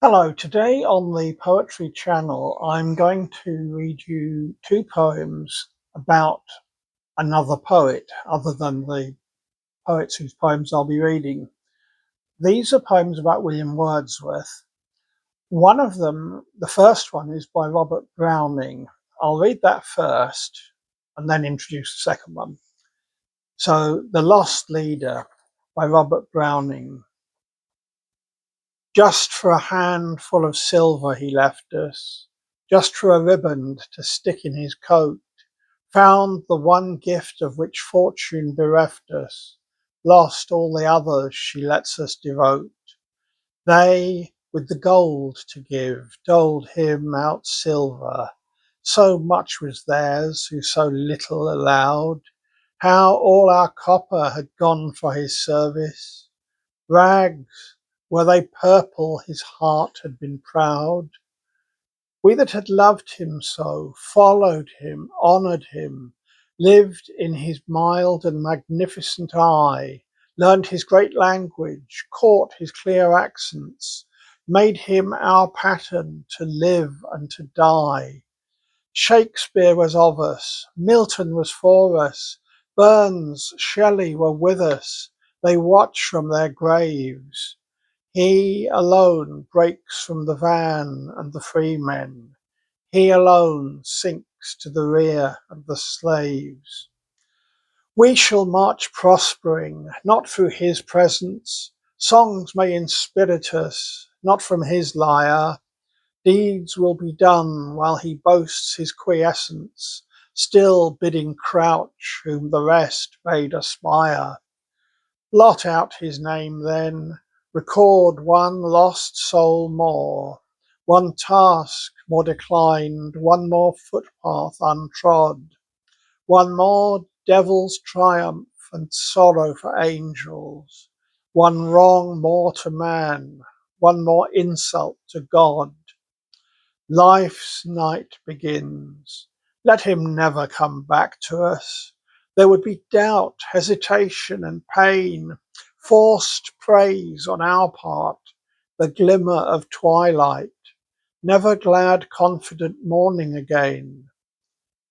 Hello, today on the Poetry Channel, I'm going to read you two poems about another poet, other than the poets whose poems I'll be reading. These are poems about William Wordsworth. One of them, the first one, is by Robert Browning. I'll read that first and then introduce the second one. So, The Lost Leader by Robert Browning. Just for a handful of silver he left us, just for a riband to stick in his coat, found the one gift of which fortune bereft us, lost all the others she lets us devote. They, with the gold to give, doled him out silver. So much was theirs who so little allowed. How all our copper had gone for his service. Rags, were they purple, his heart had been proud. We that had loved him so, followed him, honoured him, lived in his mild and magnificent eye, learned his great language, caught his clear accents, made him our pattern to live and to die. Shakespeare was of us, Milton was for us, Burns, Shelley were with us, they watch from their graves. He alone breaks from the van and the freemen. He alone sinks to the rear of the slaves. We shall march prospering, not through his presence. Songs may inspirit us, not from his lyre. Deeds will be done while he boasts his quiescence, still bidding crouch whom the rest bade aspire. Blot out his name then, record one lost soul more, one task more declined, one more footpath untrod, one more devil's triumph and sorrow for angels, one wrong more to man, one more insult to God. Life's night begins. Let him never come back to us. There would be doubt, hesitation, and pain, forced praise on our part, the glimmer of twilight, never glad, confident morning again.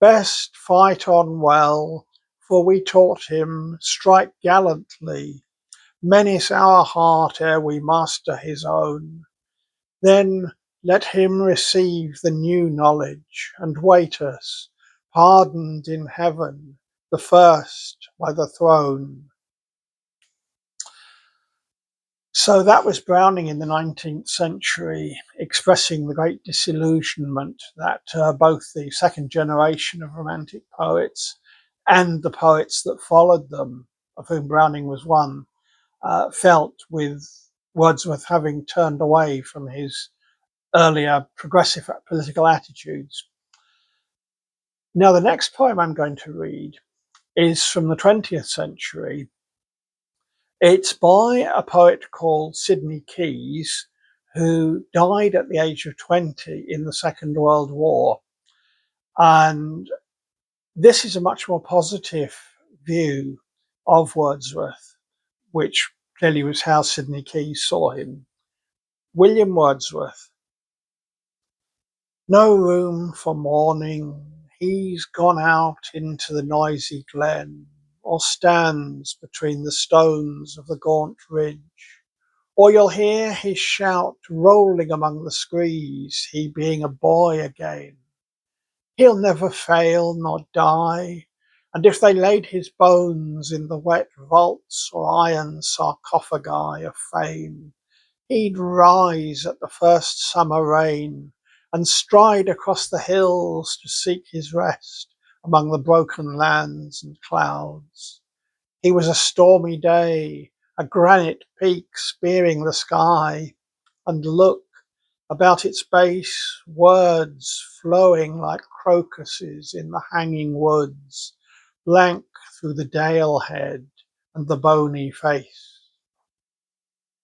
Best fight on well, for we taught him, strike gallantly, menace our heart ere we master his own. Then let him receive the new knowledge and wait us, pardoned in heaven, the first by the throne. So that was Browning in the 19th century, expressing the great disillusionment that both the second generation of Romantic poets and the poets that followed them, of whom Browning was one, felt with Wordsworth having turned away from his earlier progressive political attitudes. Now, the next poem I'm going to read is from the 20th century. It's by a poet called Sidney Keyes, who died at the age of 20 in the Second World War. And this is a much more positive view of Wordsworth, which clearly was how Sidney Keyes saw him. William Wordsworth. No room for mourning, he's gone out into the noisy glen, or stands between the stones of the gaunt ridge, or you'll hear his shout rolling among the screes, he being a boy again. He'll never fail nor die, and if they laid his bones in the wet vaults or iron sarcophagi of fame, he'd rise at the first summer rain and stride across the hills to seek his rest among the broken lands and clouds. He was a stormy day, a granite peak spearing the sky, and look, about its base, words flowing like crocuses in the hanging woods, blank through the dale head and the bony face.